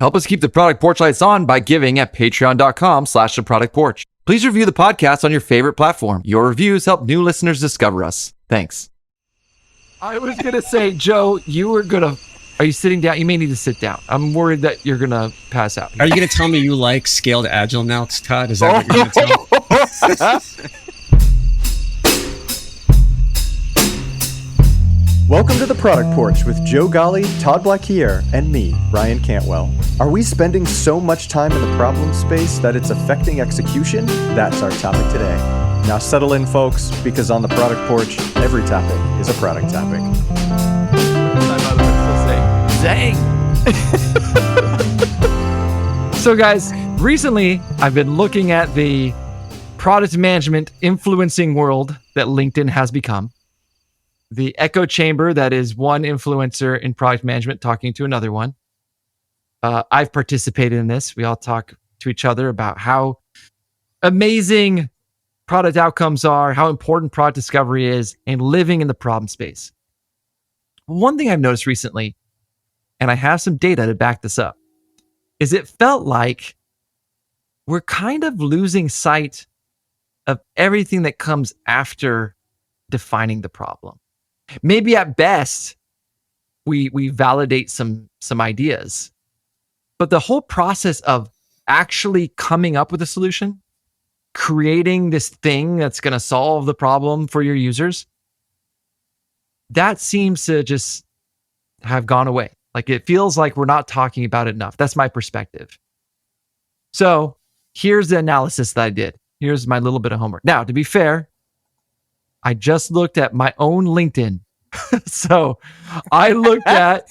Help us keep the Product Porch lights on by giving at patreon.com/theproductporch. Please review the podcast on your favorite platform. Your reviews help new listeners discover us. Thanks. I was going to say, Joe, are you sitting down? You may need to sit down. I'm worried that you're going to pass out. Are you going to tell me you like scaled agile now, Todd? Is that what you're going to tell me? Welcome to the Product Porch with Joe Golly, Todd Blaquier, and me, Ryan Cantwell. Are we spending so much time in the problem space that it's affecting execution? That's our topic today. Now settle in, folks, because on the Product Porch, every topic is a product topic. Dang. So guys, recently I've been looking at the product management influencing world that LinkedIn has become. The echo chamber that is one influencer in product management talking to another one. I've participated in this. We all talk to each other about how amazing product outcomes are, how important product discovery is, and living in the problem space. One thing I've noticed recently, and I have some data to back this up, is it felt like we're kind of losing sight of everything that comes after defining the problem. Maybe at best, we validate some ideas, but the whole process of actually coming up with a solution, creating this thing that's going to solve the problem for your users, that seems to just have gone away. Like it feels like we're not talking about it enough. That's my perspective. So here's the analysis that I did. Here's my little bit of homework. Now, to be fair, I just looked at my own LinkedIn. So I looked at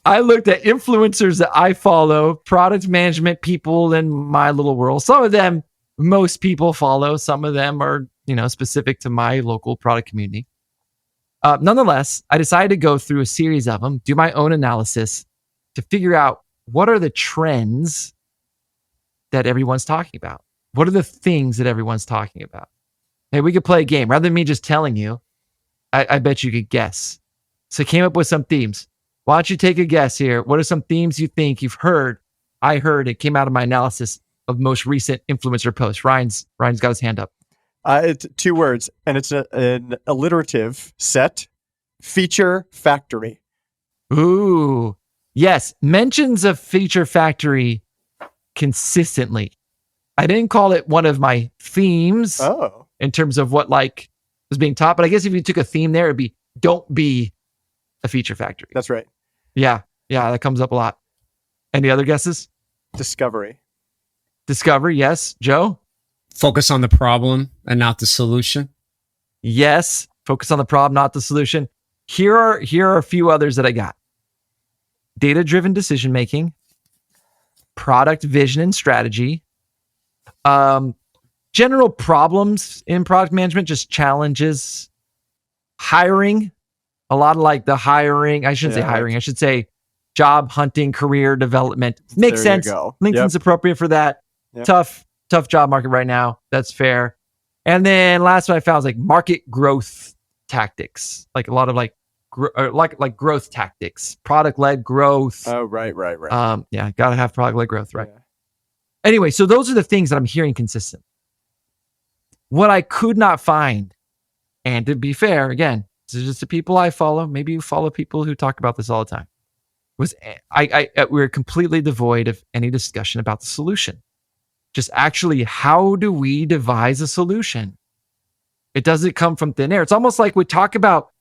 influencers that I follow, product management people in my little world. Some of them, most people follow. Some of them are, specific to my local product community. Nonetheless, I decided to go through a series of them, do my own analysis to figure out what are the trends that everyone's talking about. What are the things that everyone's talking about? Hey, we could play a game. Rather than me just telling you, I bet you could guess. So I came up with some themes. Why don't you take a guess here? What are some themes you think you've heard? I heard it came out of my analysis of most recent influencer posts. Ryan's got his hand up. It's two words, and it's an alliterative set. Feature factory. Ooh, yes. Mentions of feature factory consistently. I didn't call it one of my themes in terms of what was being taught, but I guess if you took a theme there, it'd be don't be a feature factory. That's right. Yeah, that comes up a lot. Any other guesses? Discovery, yes. Joe? Focus on the problem and not the solution. Yes, focus on the problem, not the solution. Here are a few others that I got. Data-driven decision-making, product vision and strategy, general problems in product management, just challenges, hiring, a lot of the hiring. I shouldn't say hiring. I should say job hunting, career development. Makes sense. LinkedIn's appropriate for that. Yep. Tough job market right now. That's fair. And then last one I found was market growth tactics, a lot of growth tactics, product-led growth. Oh, right. Gotta have product-led growth, right? Yeah. Anyway, so those are the things that I'm hearing consistent. What I could not find, and to be fair, again, this is just the people I follow. Maybe you follow people who talk about this all the time. Was we're completely devoid of any discussion about the solution. Just actually, how do we devise a solution? It doesn't come from thin air. It's almost like we talk about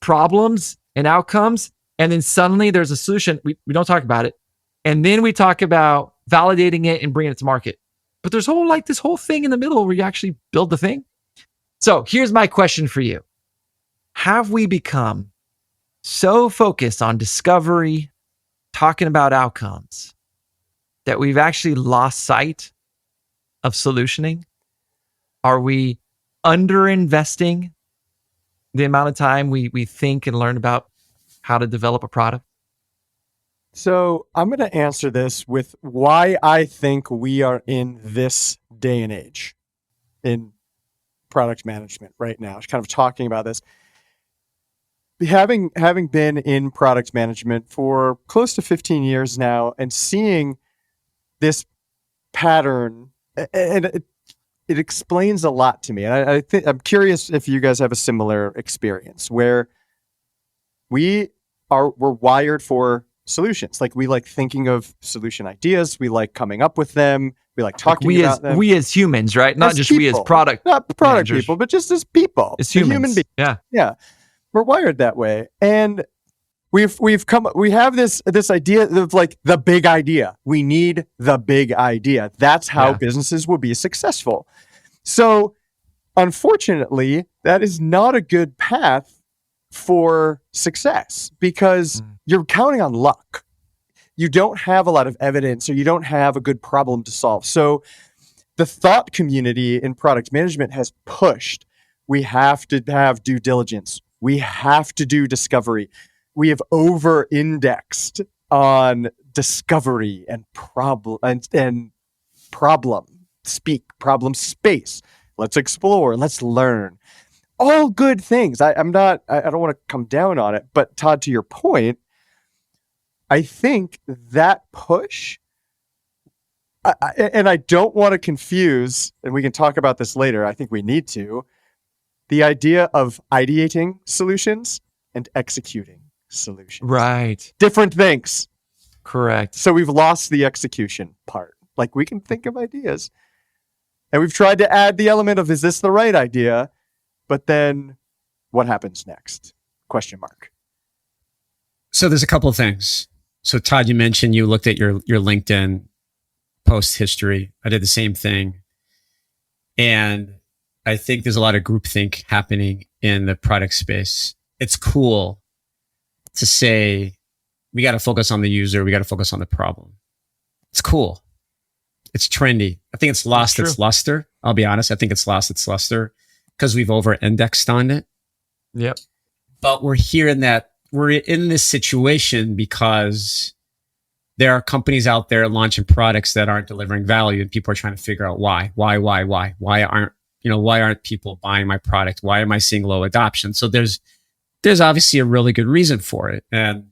problems and outcomes, and then suddenly there's a solution. We don't talk about it. And then we talk about validating it and bringing it to market. But there's this whole thing in the middle where you actually build the thing. So here's my question for you. Have we become so focused on discovery, talking about outcomes, that we've actually lost sight of solutioning? Are we underinvesting the amount of time we think and learn about how to develop a product? So I'm going to answer this with why I think we are in this day and age in product management right now. Kind of talking about this. having been in product management for close to 15 years now and seeing this pattern, and it explains a lot to me. And I think I'm curious if you guys have a similar experience where we're wired for solutions. Like we like thinking of solution ideas. We like coming up with them. We like talking about them. We as humans, right? Not As just people. we as product. Not product managers. people, but just as people. As humans. Human beings. Yeah. Yeah. We're wired that way. And we have this idea of like the big idea. We need the big idea. That's how businesses will be successful. So unfortunately, that is not a good path for success because you're counting on luck. You don't have a lot of evidence, or you don't have a good problem to solve. So the thought community in product management has pushed. We have to have due diligence. We have to do discovery. We have over-indexed on discovery and problem space. Let's explore. Let's learn. All good things. I don't want to come down on it, but Todd, to your point, I think that push, and I don't want to confuse, and we can talk about this later, I think we need to, the idea of ideating solutions and executing solutions. Right. Different things. Correct. So we've lost the execution part. Like we can think of ideas, and we've tried to add the element of, is this the right idea? But then what happens next? Question mark. So there's a couple of things. So Todd, you mentioned you looked at your LinkedIn post history. I did the same thing. And I think there's a lot of groupthink happening in the product space. It's cool to say, we got to focus on the user. We got to focus on the problem. It's cool. It's trendy. I think it's lost its luster. I'll be honest. I think it's lost its luster because we've over-indexed on it. Yep. But we're in this situation because there are companies out there launching products that aren't delivering value, and people are trying to figure out why. Why aren't people buying my product? Why am I seeing low adoption? So there's obviously a really good reason for it. And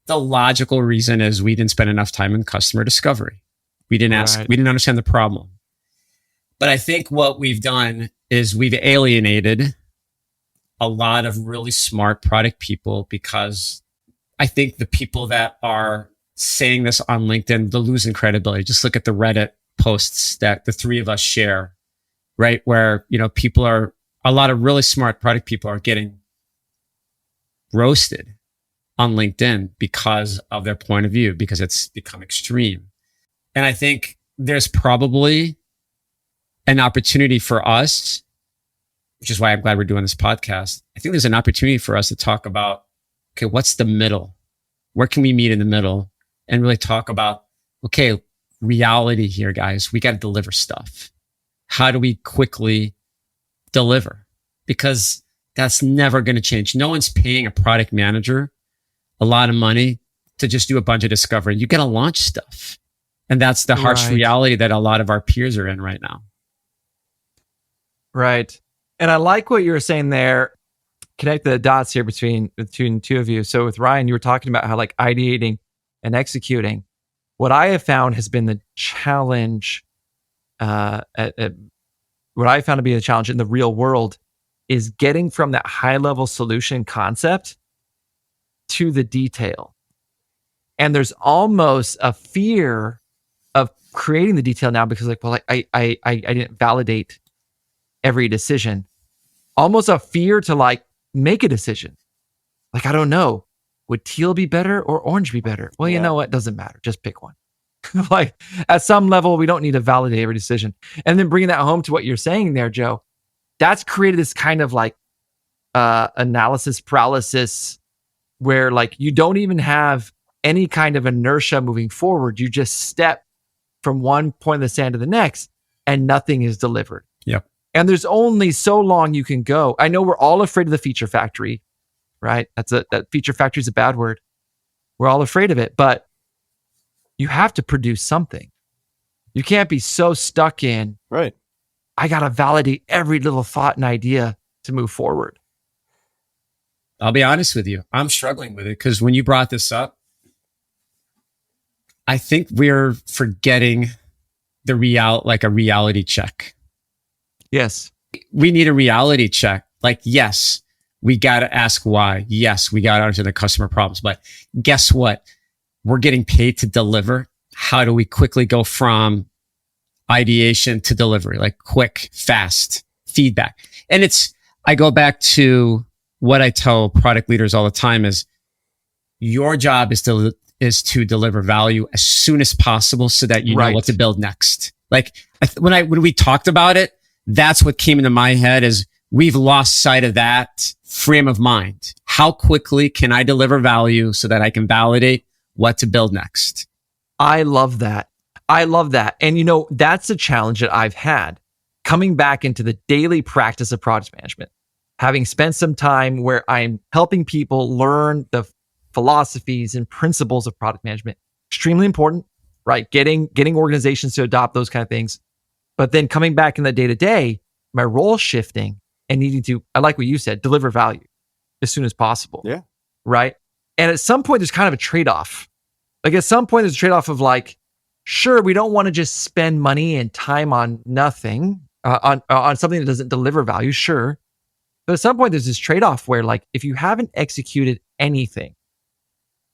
the logical reason is we didn't spend enough time in customer discovery. We didn't understand the problem. But I think what we've done is we've alienated a lot of really smart product people, because I think the people that are saying this on LinkedIn, they're losing credibility. Just look at the Reddit posts that the three of us share, right? Where, a lot of really smart product people are getting roasted on LinkedIn because of their point of view, because it's become extreme. And I think there's probably an opportunity for us, which is why I'm glad we're doing this podcast. I think there's an opportunity for us to talk about, okay, what's the middle? Where can we meet in the middle and really talk about, okay, reality here, guys, we got to deliver stuff. How do we quickly deliver? Because that's never going to change. No one's paying a product manager a lot of money to just do a bunch of discovery. You got to launch stuff. And that's the harsh reality that a lot of our peers are in right now. Right. And I like what you were saying there. Connect the dots here between the two of you. So with Ryan, you were talking about how like ideating and executing. What I have found has been the challenge, what I found to be a challenge in the real world is getting from that high level solution concept to the detail. And there's almost a fear of creating the detail now because I didn't validate every decision. Almost a fear to like make a decision. Like, I don't know, would teal be better or orange be better? Well, you know what? Doesn't matter. Just pick one. Like at some level, we don't need to validate every decision. And then bringing that home to what you're saying there, Joe, that's created this kind of like analysis paralysis where like you don't even have any kind of inertia moving forward. You just step from one point of the sand to the next and nothing is delivered. Yep. And there's only so long you can go. I know we're all afraid of the feature factory, right? That feature factory is a bad word. We're all afraid of it, but you have to produce something. You can't be so stuck in, right, I got to validate every little thought and idea to move forward. I'll be honest with you. I'm struggling with it because when you brought this up, I think we're forgetting a reality check. Yes. We need a reality check. Like, yes, we got to ask why. Yes, we got to answer the customer problems. But guess what? We're getting paid to deliver. How do we quickly go from ideation to delivery? Like quick, fast feedback. And I go back to what I tell product leaders all the time is your job is to deliver value as soon as possible so that you know what to build next. Like when we talked about it, that's what came into my head is we've lost sight of that frame of mind. How quickly can I deliver value so that I can validate what to build next? I love that. And that's a challenge that I've had coming back into the daily practice of product management, having spent some time where I'm helping people learn the philosophies and principles of product management. Extremely important, right? Getting organizations to adopt those kind of things. But then coming back in the day-to-day, my role shifting and needing to, I like what you said, deliver value as soon as possible. Yeah. Right. And at some point, there's kind of a trade-off. Like at some point, there's a trade-off of like, sure, we don't want to just spend money and time on nothing, on something that doesn't deliver value. Sure. But at some point, there's this trade-off where like, if you haven't executed anything,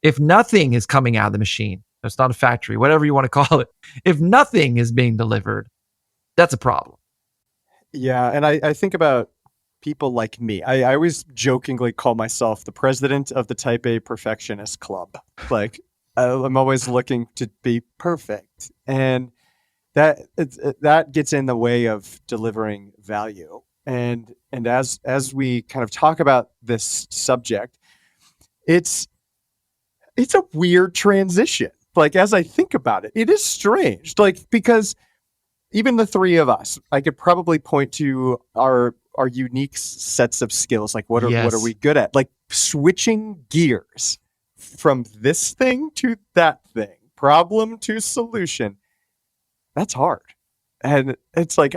if nothing is coming out of the machine, it's not a factory, whatever you want to call it. If nothing is being delivered, that's a problem. Yeah. And I think about people like me. I always jokingly call myself the president of the Type A Perfectionist Club. Like, I'm always looking to be perfect. And that gets in the way of delivering value. And as we kind of talk about this subject, it's a weird transition. Like, as I think about it, it is strange. Like, because even the three of us, I could probably point to our unique sets of skills. Like, what are we good at? Like, switching gears from this thing to that thing, problem to solution. That's hard. And it's like,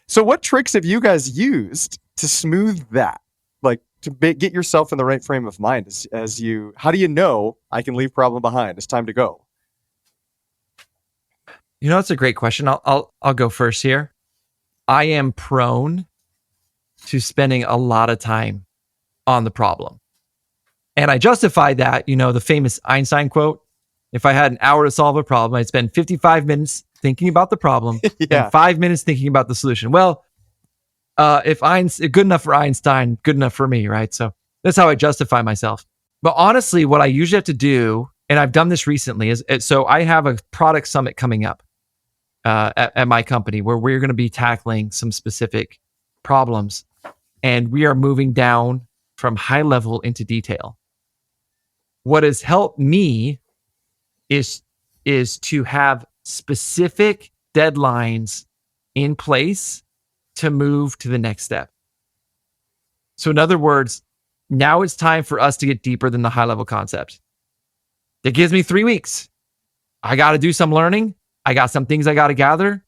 so what tricks have you guys used to smooth that? Like, to get yourself in the right frame of mind how do you know I can leave problem behind? It's time to go. That's a great question. I'll go first here. I am prone to spending a lot of time on the problem. And I justify that, the famous Einstein quote, if I had an hour to solve a problem, I'd spend 55 minutes thinking about the problem and 5 minutes thinking about the solution. Well, if good enough for Einstein, good enough for me, right? So that's how I justify myself. But honestly, what I usually have to do, and I've done this recently, so I have a product summit coming up at my company where we're going to be tackling some specific problems, and we are moving down from high level into detail. What has helped me is to have specific deadlines in place to move to the next step. So in other words, now it's time for us to get deeper than the high level concept. It gives me 3 weeks. I got to do some learning. I got some things I got to gather,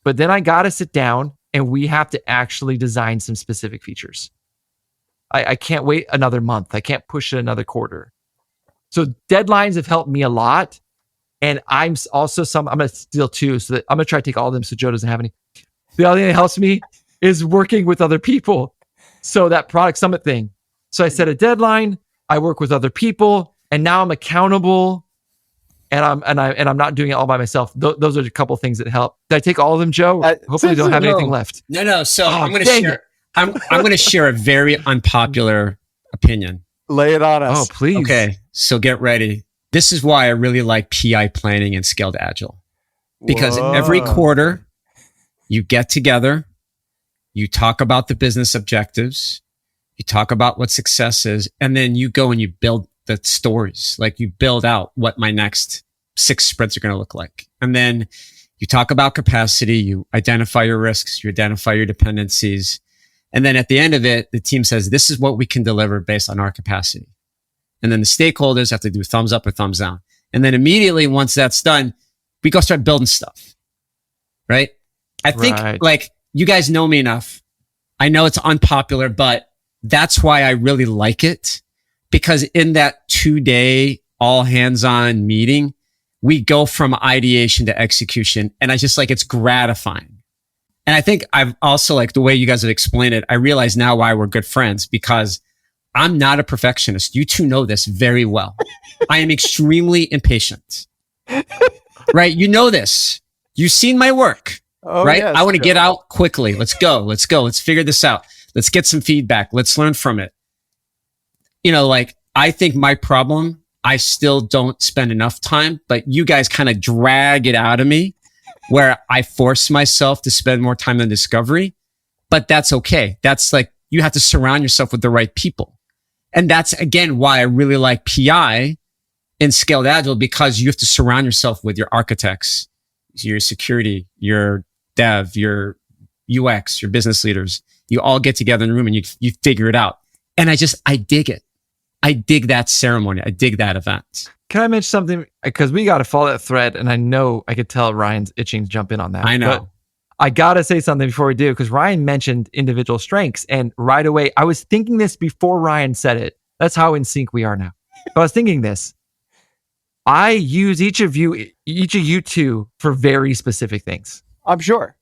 but then I got to sit down and we have to actually design some specific features. I can't wait another month. I can't push it another quarter. So deadlines have helped me a lot. And I'm also I'm going to steal two, so that I'm going to try to take all of them so Joe doesn't have any. The other thing that helps me is working with other people. So that product summit thing. So I set a deadline, I work with other people, and now I'm accountable, and I'm not doing it all by myself. Those are a couple of things that help. Did I take all of them, Joe? Hopefully, I don't have anything left. No. So I'm going to share. I'm going to share a very unpopular opinion. Lay it on us. Oh, please. Okay, so get ready. This is why I really like PI planning and Scaled Agile, because every quarter you get together, you talk about the business objectives, you talk about what success is, and then you go and you build the stories. Like, you build out what my next 6 sprints are going to look like. And then you talk about capacity, you identify your risks, you identify your dependencies. And then at the end of it, the team says, this is what we can deliver based on our capacity. And then the stakeholders have to do thumbs up or thumbs down. And then immediately once that's done, we go start building stuff. Right? I think like you guys know me enough. I know it's unpopular, but that's why I really like it, because in that 2-day all hands on meeting, we go from ideation to execution. And I just like, it's gratifying. And I think I've also like the way you guys have explained it. I realize now why we're good friends, because I'm not a perfectionist. You two know this very well. I am extremely impatient, right? You know this. You've seen my work, right? Yes, I want to Joe. get out quickly. Let's go. Let's figure this out. Let's get some feedback. Let's learn from it. You know, like I think my problem, I still don't spend enough time, but you guys kind of drag it out of me where I force myself to spend more time on discovery, but that's okay. That's like, you have to surround yourself with the right people. And that's again, why I really like PI in Scaled Agile, because you have to surround yourself with your architects, your security, your dev, your UX, your business leaders. You all get together in a room and you figure it out. And I dig it. I dig that ceremony. I dig that event. Can I mention something? Because we got to follow that thread, and I know I could tell Ryan's itching to jump in on that. I know. But I got to say something before we do, because Ryan mentioned individual strengths, and right away, I was thinking this before Ryan said it. That's how in sync we are now. But I was thinking this. I use each of you two for very specific things. I'm sure.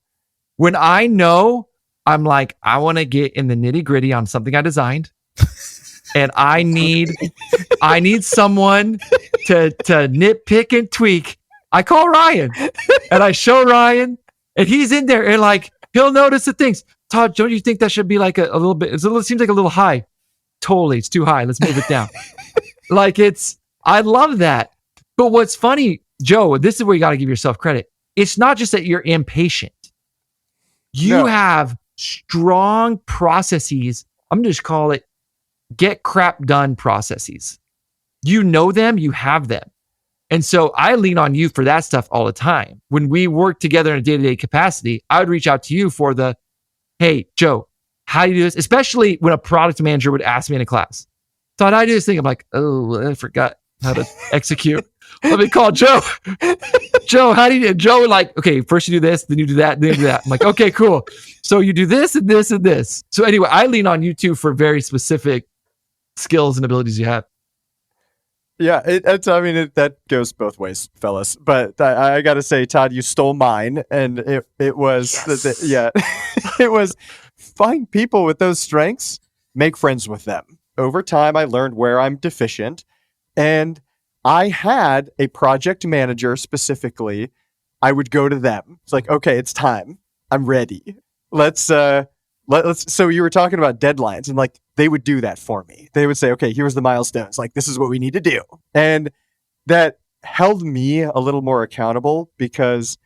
When I know, I'm like, I want to get in the nitty gritty on something I designed. And I need someone to nitpick and tweak. I call Ryan and I show Ryan, and he's in there and like, he'll notice the things. Todd, don't you think that should be like a little bit, it seems like a little high. Totally. It's too high. Let's move it down. I love that. But what's funny, Joe, this is where you got to give yourself credit. It's not just that you're impatient. You have strong processes. I'm going to just call it get crap done processes. You know them, you have them. And so I lean on you for that stuff all the time. When we work together in a day-to-day capacity, I would reach out to you for the, hey, Joe, how do you do this? Especially when a product manager would ask me in a class. Todd, how do you do this thing? I'm like, oh, I forgot how to execute. Let me call Joe. Joe, how do you do? Joe would like, okay, first you do this, then you do that, then you do that. I'm like, okay, cool. So you do this and this and this. So anyway, I lean on you two for very specific skills and abilities you have. Yeah, that goes both ways, fellas. But I got to say, Todd, you stole mine, and it was it was find people with those strengths, make friends with them. Over time, I learned where I'm deficient, and I had a project manager specifically. I would go to them. It's like, okay, it's time. I'm ready. Let's. So you were talking about deadlines, and like they would do that for me. They would say, okay, here's the milestones. Like, this is what we need to do. And that held me a little more accountable, because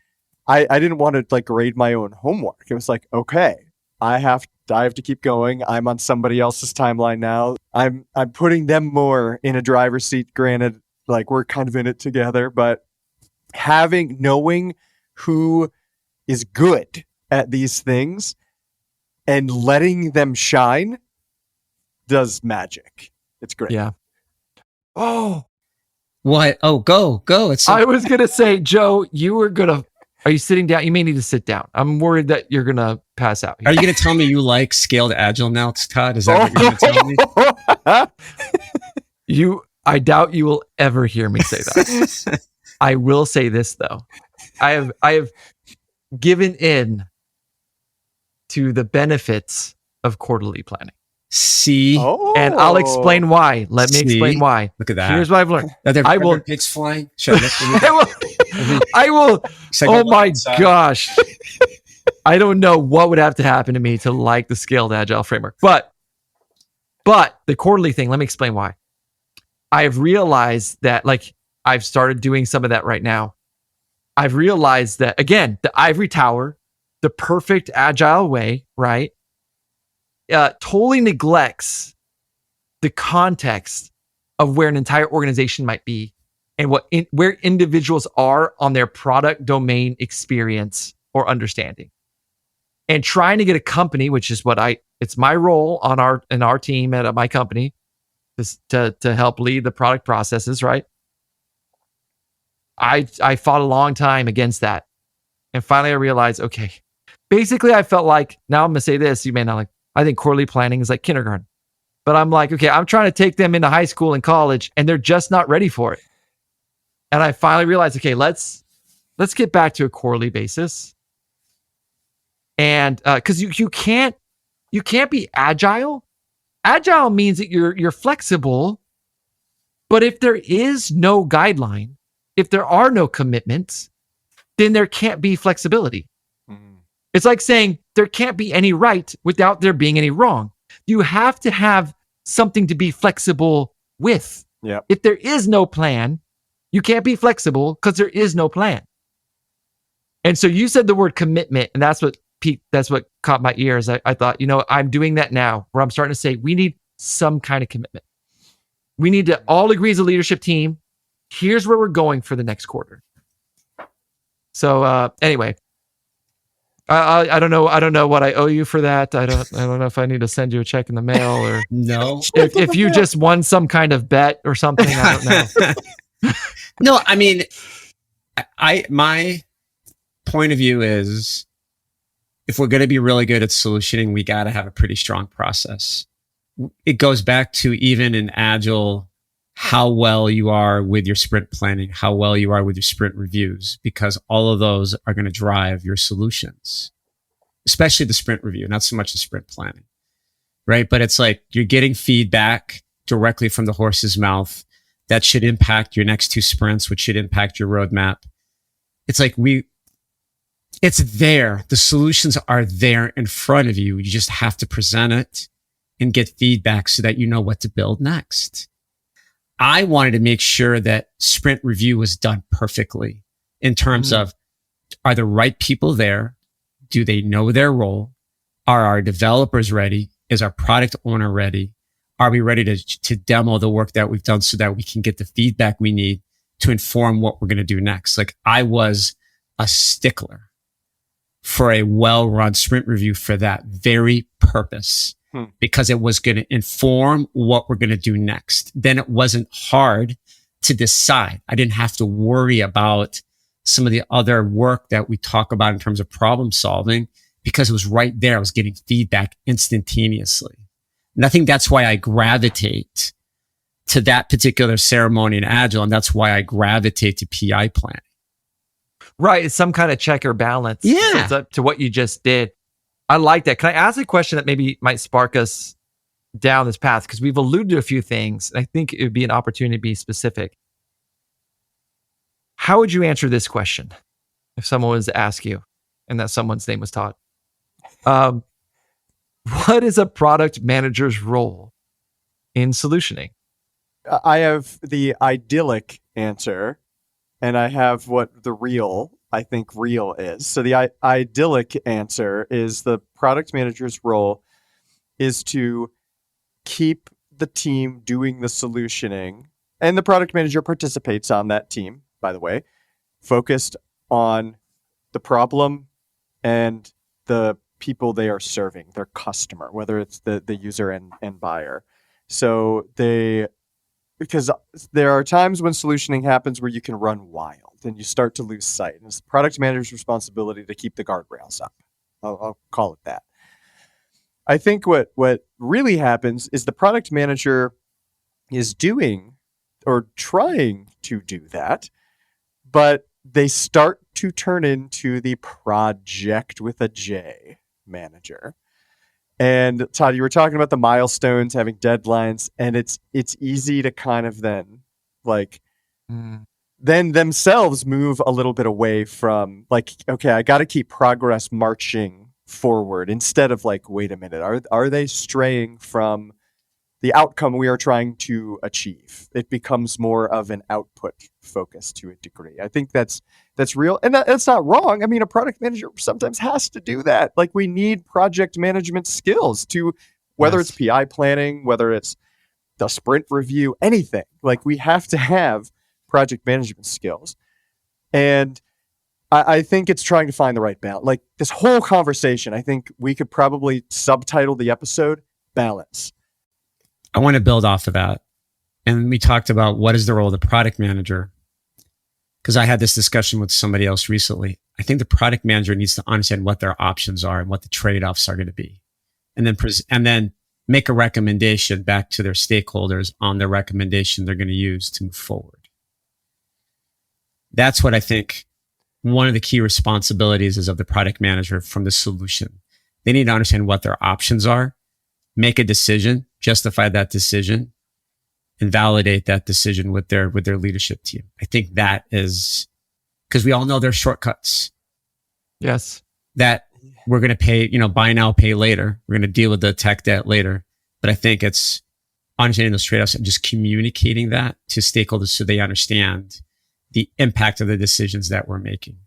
I didn't want to like grade my own homework. It was like, okay, I have to keep going. I'm on somebody else's timeline now. I'm putting them more in a driver's seat. Granted, like we're kind of in it together, but knowing who is good at these things and letting them shine does magic. It's great. Yeah. Oh, What? Oh, go. It's I was going to say, Joe, are you sitting down? You may need to sit down. I'm worried that you're going to pass out. Are you going to tell me you like Scaled Agile now, Todd? Is that what you're going to tell me? I doubt you will ever hear me say that. I will say this though. I have given in to the benefits of quarterly planning. See? And I'll explain why. Let me explain why. Look at that. Here's what I've learned. I will. Pigs flying. I will. Oh my gosh. I don't know what would have to happen to me to like the Scaled Agile framework. But the quarterly thing, let me explain why. I've realized that, like, I've started doing some of that right now. I've realized that, again, the ivory tower, the perfect agile way, right? Totally neglects the context of where an entire organization might be and where individuals are on their product domain experience or understanding. And trying to get a company, which is it's my role in our team at my company, to help lead the product processes, right? I fought a long time against that. And finally I realized, okay, basically I felt like, now I'm going to say this, you may not like, I think quarterly planning is like kindergarten. But I'm like, okay, I'm trying to take them into high school and college, and they're just not ready for it. And I finally realized, okay, let's get back to a quarterly basis. And because you can't be agile. Agile means that you're flexible, but if there is no guideline, if there are no commitments, then there can't be flexibility. It's like saying there can't be any right without there being any wrong. You have to have something to be flexible with. Yep. If there is no plan, you can't be flexible because there is no plan. And so you said the word commitment, and that's what caught my ears. I thought, I'm doing that now, where I'm starting to say we need some kind of commitment. We need to all agree as a leadership team. Here's where we're going for the next quarter. So anyway, I don't know what I owe you for that. I don't know if I need to send you a check in the mail or no. If you just won some kind of bet or something, I don't know. No, I mean, my point of view is, if we're going to be really good at solutioning, we got to have a pretty strong process. It goes back to, even in Agile, how well you are with your sprint planning, how well you are with your sprint reviews, because all of those are going to drive your solutions, especially the sprint review, not so much the sprint planning, right? But it's like you're getting feedback directly from the horse's mouth that should impact your next 2 sprints, which should impact your roadmap. It's like it's there. The solutions are there in front of you. You just have to present it and get feedback so that you know what to build next. I wanted to make sure that sprint review was done perfectly in terms of, are the right people there? Do they know their role? Are our developers ready? Is our product owner ready? Are we ready to demo the work that we've done so that we can get the feedback we need to inform what we're going to do next? Like, I was a stickler for a well-run sprint review for that very purpose. Because it was going to inform what we're going to do next. Then it wasn't hard to decide. I didn't have to worry about some of the other work that we talk about in terms of problem solving, because it was right there. I was getting feedback instantaneously. And I think that's why I gravitate to that particular ceremony in Agile. And that's why I gravitate to PI planning. Right. It's some kind of check or balance. Yeah. It's up to what you just did. I like that. Can I ask a question that maybe might spark us down this path? Because we've alluded to a few things. And I think it would be an opportunity to be specific. How would you answer this question if someone was to ask you, and that someone's name was Todd? What is a product manager's role in solutioning? I have the idyllic answer, and I have what the real is. So the idyllic answer is the product manager's role is to keep the team doing the solutioning, and the product manager participates on that team, by the way, focused on the problem and the people they are serving, their customer, whether it's the user and buyer. So because there are times when solutioning happens where you can run wild and you start to lose sight. And it's the product manager's responsibility to keep the guardrails up. I'll call it that. I think what really happens is the product manager is doing or trying to do that, but they start to turn into the project with a J manager. And Todd, you were talking about the milestones, having deadlines, and it's easy to kind of then then themselves move a little bit away from okay, I got to keep progress marching forward, instead of wait a minute, are they straying from the outcome we are trying to achieve? It becomes more of an output focus to a degree. I think that's real. And that's not wrong. I mean, a product manager sometimes has to do that. We need project management skills to, whether it's PI planning, whether it's the sprint review, anything. We have to have project management skills. And I think it's trying to find the right balance. This whole conversation, I think we could probably subtitle the episode Balance. I want to build off of that. And we talked about what is the role of the product manager, because I had this discussion with somebody else recently. I think the product manager needs to understand what their options are and what the trade-offs are going to be. And then make a recommendation back to their stakeholders on the recommendation they're going to use to move forward. That's what I think one of the key responsibilities is of the product manager from the solution. They need to understand what their options are, make a decision, justify that decision, and validate that decision with their leadership team. I think that is, because we all know there's shortcuts. Yes. That we're going to pay, buy now, pay later. We're going to deal with the tech debt later. But I think it's understanding those trade-offs and just communicating that to stakeholders so they understand the impact of the decisions that we're making.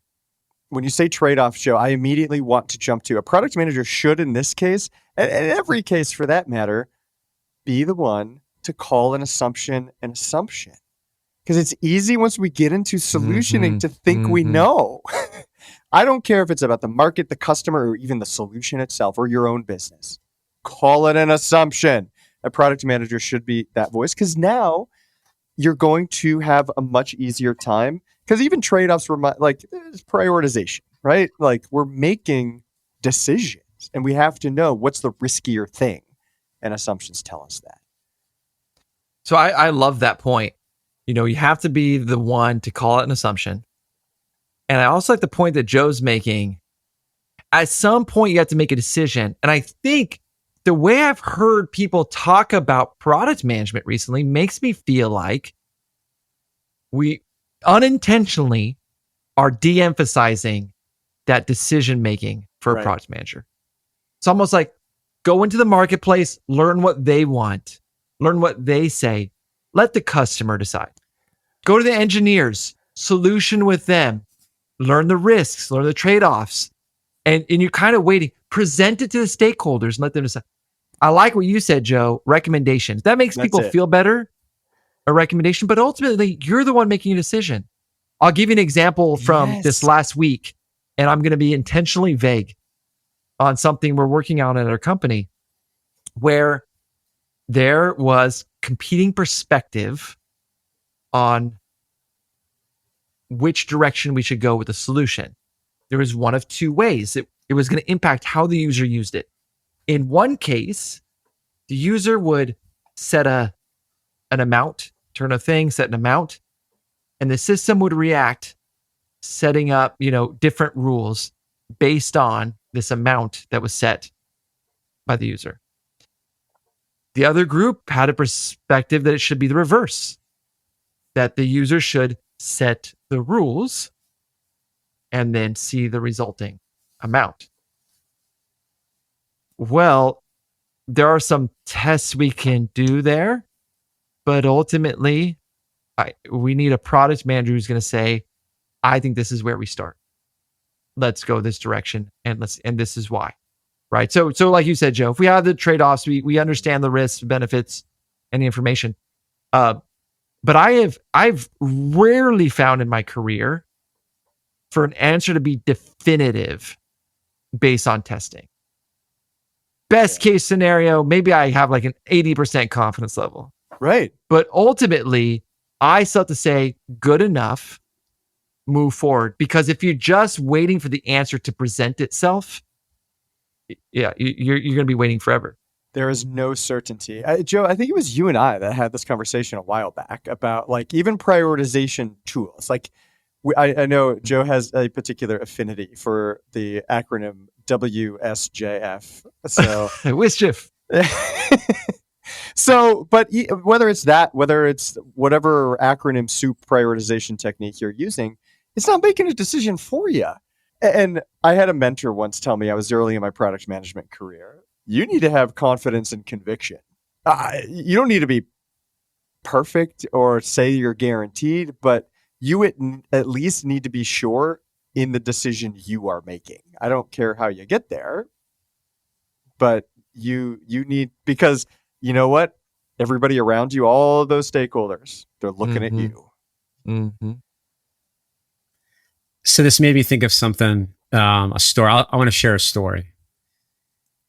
When you say trade-off, Joe, I immediately want to jump to a product manager should, in this case, and every case for that matter, be the one to call an assumption an assumption. Because it's easy once we get into solutioning to think we know. I don't care if it's about the market, the customer, or even the solution itself or your own business. Call it an assumption. A product manager should be that voice, because now you're going to have a much easier time. Because even trade-offs were like prioritization, right? Like we're making decisions and we have to know what's the riskier thing. And assumptions tell us that. So I love that point. You have to be the one to call it an assumption. And I also like the point that Joe's making. At some point, you have to make a decision. And I think the way I've heard people talk about product management recently makes me feel like we unintentionally are de-emphasizing that decision making for a product manager. It's almost like go into the marketplace, learn what they want, learn what they say, let the customer decide. Go to the engineers, solution with them, learn the risks, learn the trade-offs, and you're kind of waiting. Present it to the stakeholders and let them decide. I like what you said, Joe, recommendations. That makes people feel better, a recommendation, but ultimately you're the one making a decision. I'll give you an example from this last week, and I'm going to be intentionally vague on something we're working on at our company where there was competing perspective on which direction we should go with the solution. There was one of two ways. It was going to impact how the user used it. In one case, the user would set an amount, turn a thing, set an amount, and the system would react, setting up, different rules based on this amount that was set by the user. The other group had a perspective that it should be the reverse, that the user should set the rules and then see the resulting amount. Well, there are some tests we can do there, but ultimately, we need a product manager who's going to say, I think this is where we start. Let's go this direction, and this is why. Right. So like you said, Joe, if we have the trade-offs, we understand the risks, benefits, and the information. But I've rarely found in my career for an answer to be definitive based on testing. Best case scenario, maybe I have like an 80% confidence level. Right. But ultimately, I still have to say good enough, move forward. Because if you're just waiting for the answer to present itself, you're going to be waiting forever. There is no certainty. Joe, I think it was you and I that had this conversation a while back about like even prioritization tools. Like I know Joe has a particular affinity for the acronym WSJF. So Mischief. So, but whether it's whatever acronym soup prioritization technique you're using, it's not making a decision for you. And I had a mentor once tell me, I was early in my product management career, you need to have confidence and conviction. You don't need to be perfect or say you're guaranteed, but you at least need to be sure in the decision you are making. I don't care how you get there, but you need, because you know what? Everybody around you, all of those stakeholders, they're looking at you. Mm-hmm. So this made me think of something, a story. I want to share a story.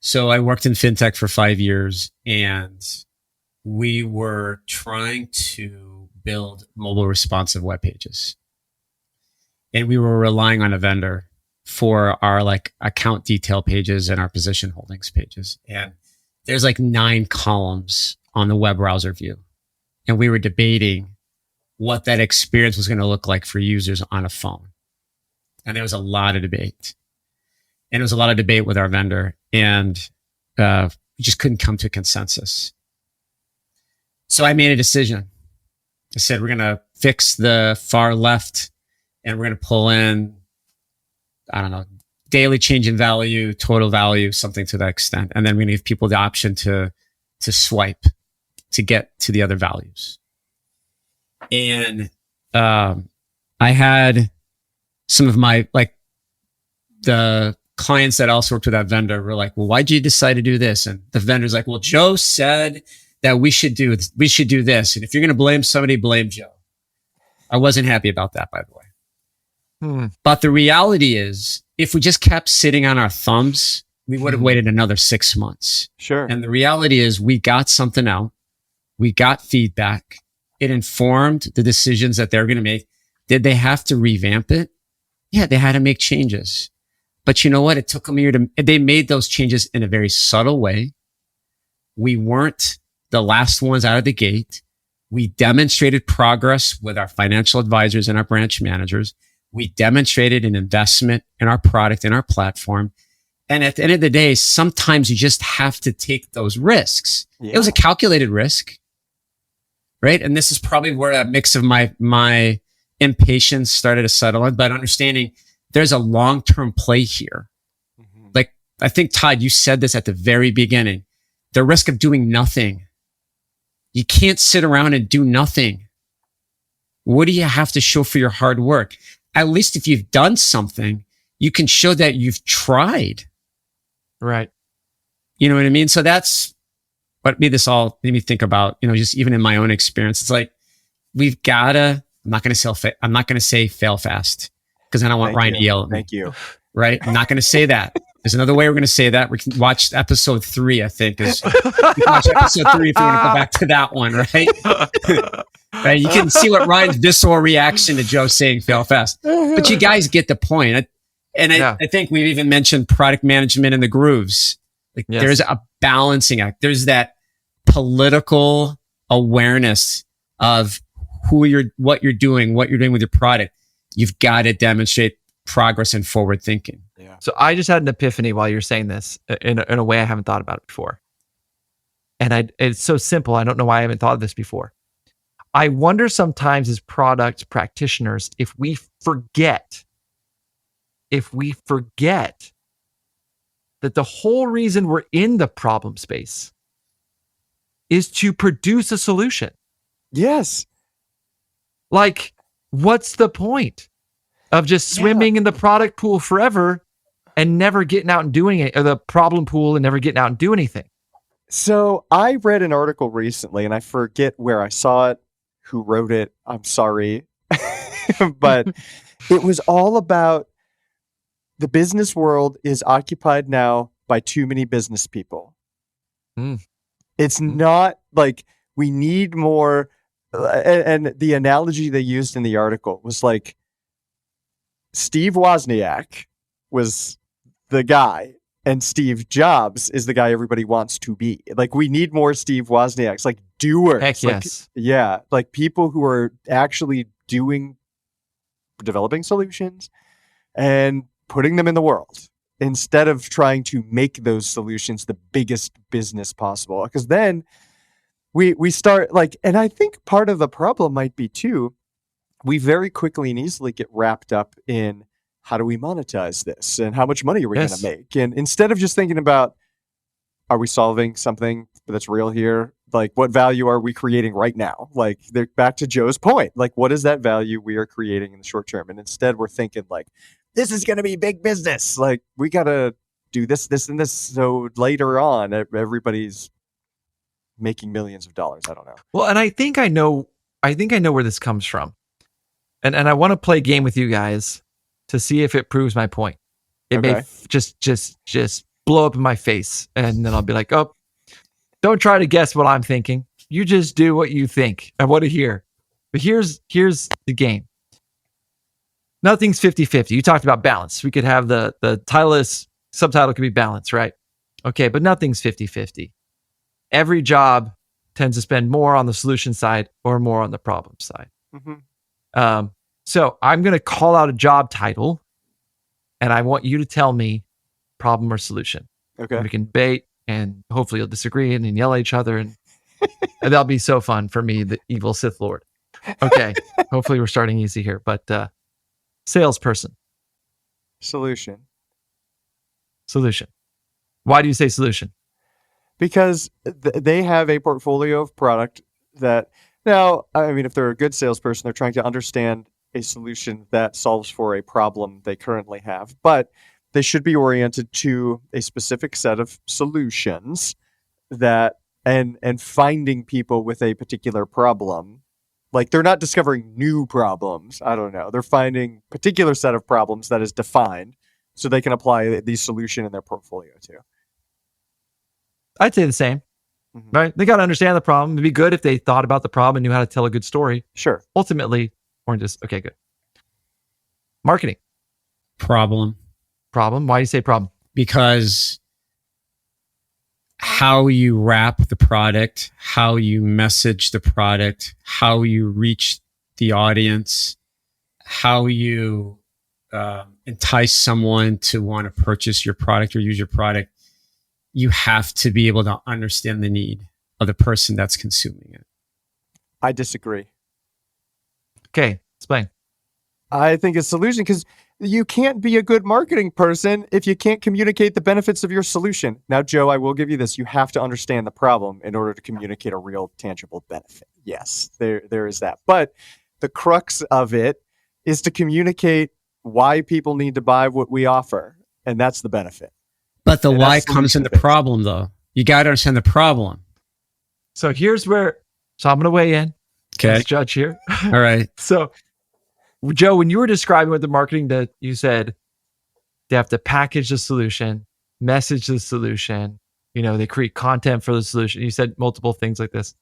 So I worked in fintech for 5 years, and we were trying to build mobile responsive web pages. And we were relying on a vendor for our like account detail pages and our position holdings pages. And there's like 9 columns on the web browser view. And we were debating what that experience was going to look like for users on a phone. And there was a lot of debate. And it was a lot of debate with our vendor. And we just couldn't come to a consensus. So I made a decision. I said, we're going to fix the far left and we're going to pull in, I don't know, daily change in value, total value, something to that extent. And then we're going to give people the option to swipe to get to the other values. And I had some of my, like, the clients that also worked with that vendor were like, well, why'd you decide to do this? And the vendor's like, well, Joe said that we should do this. And if you're going to blame somebody, blame Joe. I wasn't happy about that, by the way. But the reality is, if we just kept sitting on our thumbs, we would have waited another 6 months. Sure. And the reality is, we got something out. We got feedback. It informed the decisions that they're going to make. Did they have to revamp it? Yeah, they had to make changes. But you know what? It took them a year they made those changes in a very subtle way. We weren't the last ones out of the gate. We demonstrated progress with our financial advisors and our branch managers. We demonstrated an investment in our product and our platform. And at the end of the day, sometimes you just have to take those risks. Yeah. It was a calculated risk, right? And this is probably where a mix of my impatience started to settle in, but understanding there's a long-term play here. Mm-hmm. Like, I think, Todd, you said this at the very beginning, the risk of doing nothing. You can't sit around and do nothing. What do you have to show for your hard work? At least if you've done something, you can show that you've tried. Right. You know what I mean? So that's what made me think about, just even in my own experience, it's like, we've gotta, I'm not going to say fail fast, because I don't want Ryan to yell at me. Thank you. Right? I'm not going to say that. There's another way we're going to say that. We can watch episode 3, I think. You can watch episode 3 if you want to go back to that one, right? Right? You can see what Ryan's visceral reaction to Joe saying fail fast. But you guys get the point. I think we've even mentioned product management in the grooves. Like, yes. There's a balancing act. There's that political awareness of what you're doing with your product. You've got to demonstrate progress and forward thinking. Yeah. So I just had an epiphany while you're saying this in a way I haven't thought about it before. And it's so simple. I don't know why I haven't thought of this before. I wonder sometimes as product practitioners, if we forget that the whole reason we're in the problem space is to produce a solution. Yes. Like, what's the point of just swimming in the product pool forever and never getting out and doing it, or the problem pool and never getting out and do anything? So I read an article recently, and I forget where I saw it, who wrote it. I'm sorry. But it was all about the business world is occupied now by too many business people. It's not like we need more. And the analogy they used in the article was like, Steve Wozniak was the guy, and Steve Jobs is the guy everybody wants to be. Like, we need more Steve Wozniaks, like doers. Heck yes. Like people who are actually developing solutions and putting them in the world, instead of trying to make those solutions the biggest business possible. Because then we start like, and I think part of the problem might be too, we very quickly and easily get wrapped up in how do we monetize this and how much money are we going to make? And instead of just thinking about, are we solving something that's real here? Like, what value are we creating right now? Like, they're back to Joe's point. Like, what is that value we are creating in the short term? And instead we're thinking like, this is going to be big business. Like, we got to do this, this, and this. So later on, everybody's making millions of dollars. I don't know. Well, and I think I know where this comes from. And I want to play a game with you guys to see if it proves my point. It may just blow up in my face, and then I'll be like, oh, don't try to guess what I'm thinking. You just do what you think. I want to hear. But here's the game. Nothing's 50-50. You talked about balance. We could have the subtitle could be balance, right? Okay, but nothing's 50-50. every job tends to spend more on the solution side or more on the problem side. So I'm going to call out a job title, and I want you to tell me problem or solution. Okay. And we can debate, and hopefully you'll disagree and then yell at each other, and that'll be so fun for me, the evil Sith Lord. Okay. Hopefully we're starting easy here, but salesperson. Solution. Why do you say solution? Because they have a portfolio of product that now, I mean, if they're a good salesperson, they're trying to understand a solution that solves for a problem they currently have, but they should be oriented to a specific set of solutions that and finding people with a particular problem. Like, they're not discovering new problems. I don't know. They're finding a particular set of problems that is defined so they can apply the solution in their portfolio to. I'd say the same, right? They got to understand the problem. It'd be good if they thought about the problem and knew how to tell a good story. Sure. Ultimately, or just, okay, good. Marketing. Problem. Why do you say problem? Because how you wrap the product, how you message the product, how you reach the audience, how you entice someone to want to purchase your product or use your product, you have to be able to understand the need of the person that's consuming it. I disagree. Okay, explain. I think it's solution because you can't be a good marketing person if you can't communicate the benefits of your solution. Now, Joe, I will give you this. You have to understand the problem in order to communicate a real tangible benefit. Yes, there is that. But the crux of it is to communicate why people need to buy what we offer. And that's the benefit. But the why comes in the problem, though. You got to understand the problem. So here's where, so I'm going to weigh in. Okay. As judge here. All right. So, Joe, when you were describing what the marketing did, you said they have to package the solution, message the solution, they create content for the solution. You said multiple things like this.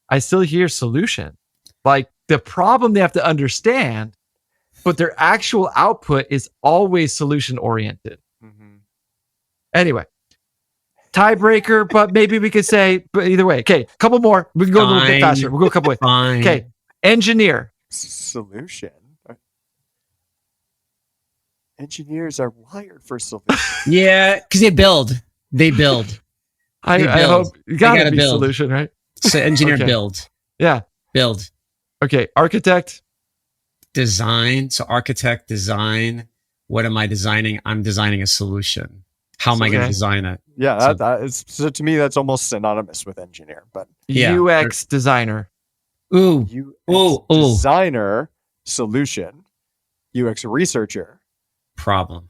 I still hear solution. Like, the problem they have to understand, but their actual output is always solution oriented. Anyway, tiebreaker, but maybe we could say, but either way. Okay, a couple more. We can go a little bit faster. We'll go a couple ways. Fine. Okay, engineer. Solution. Engineers are wired for solution. Yeah, because they build. I hope you gotta be build. Solution, right? So engineer Okay. build. Yeah. Build. Okay, architect. Design. So architect, design. What am I designing? I'm designing a solution. How am I going to design it? Yeah, so to me, that's almost synonymous with engineer. But Yeah. UX designer. Ooh. UX designer, solution. UX researcher, Problem.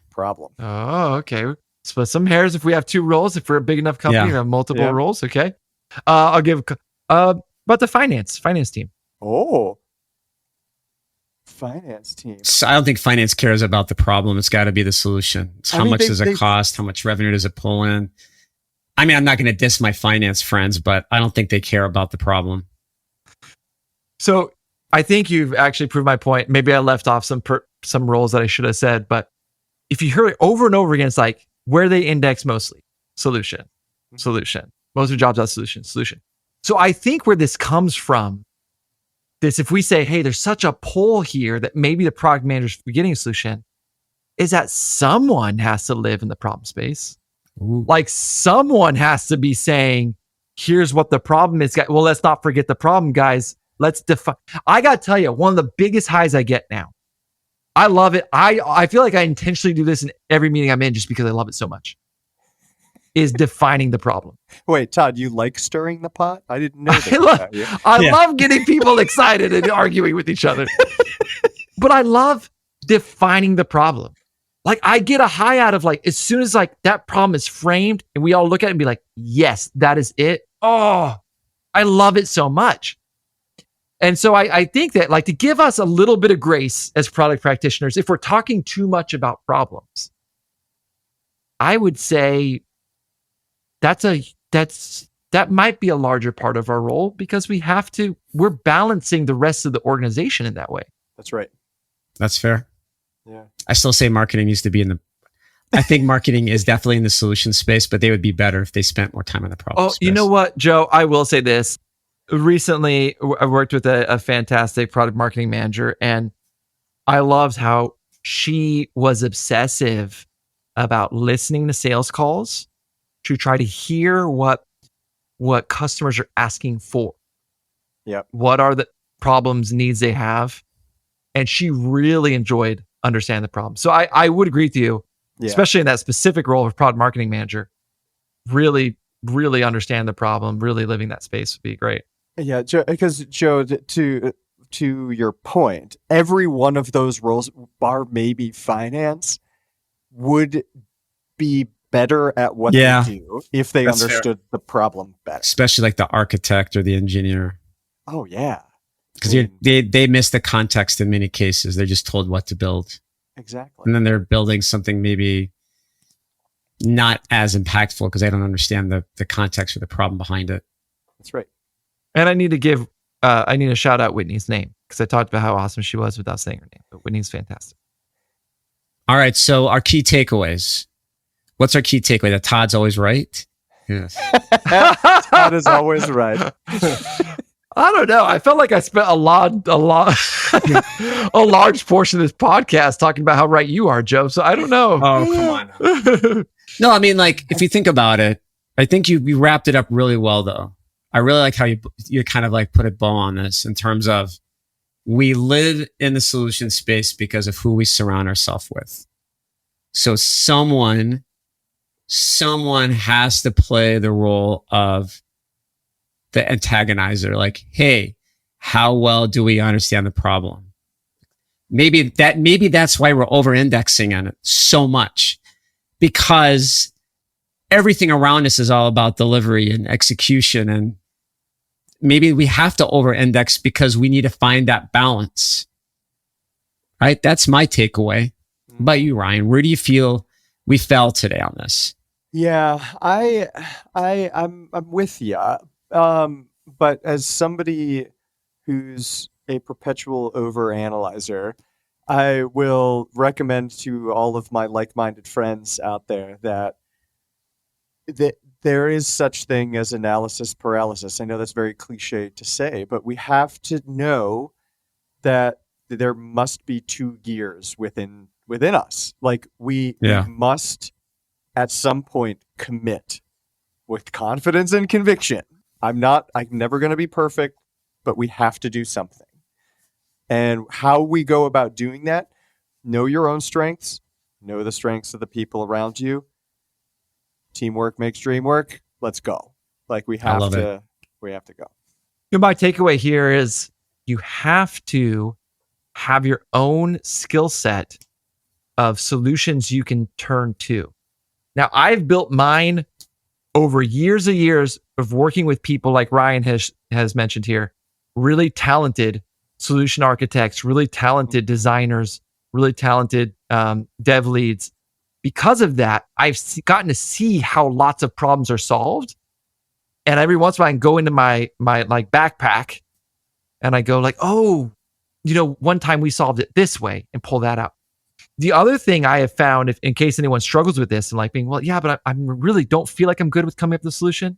Oh, okay. Split some hairs if we have two roles. If we're a big enough company, we have multiple roles. Okay. I'll give about the finance team. Oh. Finance team. So I don't think finance cares about the problem. It's got to be the solution. It's how much does it cost? How much revenue does it pull in? I mean, I'm not going to diss my finance friends, but I don't think they care about the problem. So I think you've actually proved my point. Maybe I left off some roles that I should have said, but if you hear it over and over again, it's like where they index mostly solution. Most of the jobs are solution. So I think where this comes from, if we say, hey, there's such a pull here that maybe the product manager's getting a solution, is that someone has to live in the problem space. Ooh. Like, someone has to be saying, here's what the problem is. Well, let's not forget the problem, guys. Let's define. I got to tell you, one of the biggest highs I get now. I love it. I feel like I intentionally do this in every meeting I'm in just because I love it so much. Is defining the problem. Wait, Todd, you like stirring the pot? I didn't know that. I love getting people excited and arguing with each other. But I love defining the problem. Like, I get a high out of, like, as soon as like that problem is framed and we all look at it and be like, yes, that is it. Oh, I love it so much. And so I think that, like, to give us a little bit of grace as product practitioners, if we're talking too much about problems, I would say that might be a larger part of our role, because we're balancing the rest of the organization in that way. That's right. That's fair. Yeah. I still say marketing needs to be in the I think marketing is definitely in the solution space, but they would be better if they spent more time on the problem space. You know what, Joe? I will say this. Recently, I worked with a fantastic product marketing manager, and I loved how she was obsessive about listening to sales calls to try to hear what customers are asking for. Yep. What are the problems, needs they have? And she really enjoyed understanding the problem. So I would agree with you, especially in that specific role of product marketing manager. Really, really understand the problem, really living that space would be great. Yeah, because Joe, to your point, every one of those roles, bar maybe finance, would be better at what they do if they understood the problem better. Especially like the architect or the engineer. Oh, yeah. Because they miss the context in many cases. They're just told what to build. Exactly. And then they're building something maybe not as impactful because they don't understand the context or the problem behind it. That's right. And I need to shout out Whitney's name because I talked about how awesome she was without saying her name. But Whitney's fantastic. All right. So our key takeaways. What's our key takeaway? That Todd's always right? Yes. Todd is always right. I don't know. I felt like I spent a large portion of this podcast talking about how right you are, Joe. So I don't know. Oh, come on. No, I mean, like, if you think about it, I think you wrapped it up really well, though. I really like how you kind of like put a bow on this in terms of we live in the solution space because of who we surround ourselves with. So someone has to play the role of the antagonizer. Like, hey, how well do we understand the problem? Maybe that's why we're over-indexing on it so much, because everything around us is all about delivery and execution. And maybe we have to over-index because we need to find that balance. Right? That's my takeaway. What about you, Ryan? Where do you feel we fell today on this? Yeah, I'm with you. But as somebody who's a perpetual overanalyzer, I will recommend to all of my like-minded friends out there that there is such thing as analysis paralysis. I know that's very cliche to say, but we have to know that there must be two gears within us. Like we must at some point commit with confidence and conviction. I'm never going to be perfect, but we have to do something. And how we go about doing that, know your own strengths, know the strengths of the people around you. Teamwork makes dream work. Let's go. Like we have to go. My takeaway here is you have to have your own skill set of solutions you can turn to. Now, I've built mine over years and years of working with people like Ryan has mentioned here, really talented solution architects, really talented designers, really talented dev leads. Because of that, I've gotten to see how lots of problems are solved. And every once in a while I can go into my like backpack and I go like, oh, one time we solved it this way and pull that out. The other thing I have found, if in case anyone struggles with this and like being, well, yeah, but I really don't feel like I'm good with coming up with the solution.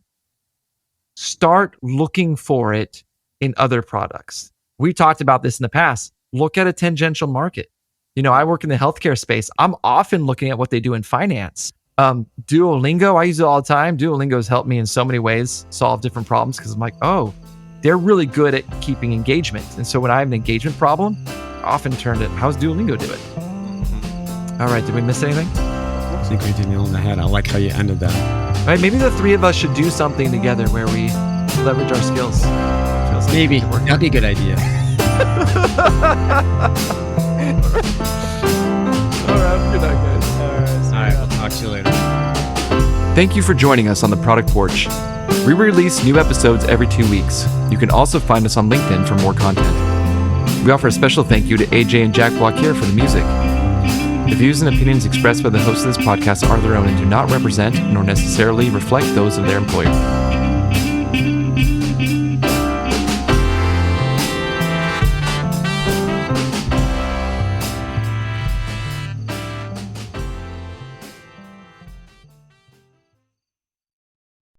Start looking for it in other products. We talked about this in the past. Look at a tangential market. I work in the healthcare space. I'm often looking at what they do in finance. Duolingo, I use it all the time. Duolingo has helped me in so many ways solve different problems because I'm like, oh, they're really good at keeping engagement. And so when I have an engagement problem, I often turn to how's Duolingo do it? All right, did we miss anything? I think we did nail on the head. I like how you ended that. All right, maybe the three of us should do something together where we leverage our skills. Feels like maybe. That'd be a good idea. All right, good night, guys. All right, we'll talk to you later. Thank you for joining us on the Product Porch. We release new episodes every 2 weeks. You can also find us on LinkedIn for more content. We offer a special thank you to AJ and Jack Blockhier for the music. The views and opinions expressed by the hosts of this podcast are their own and do not represent nor necessarily reflect those of their employer.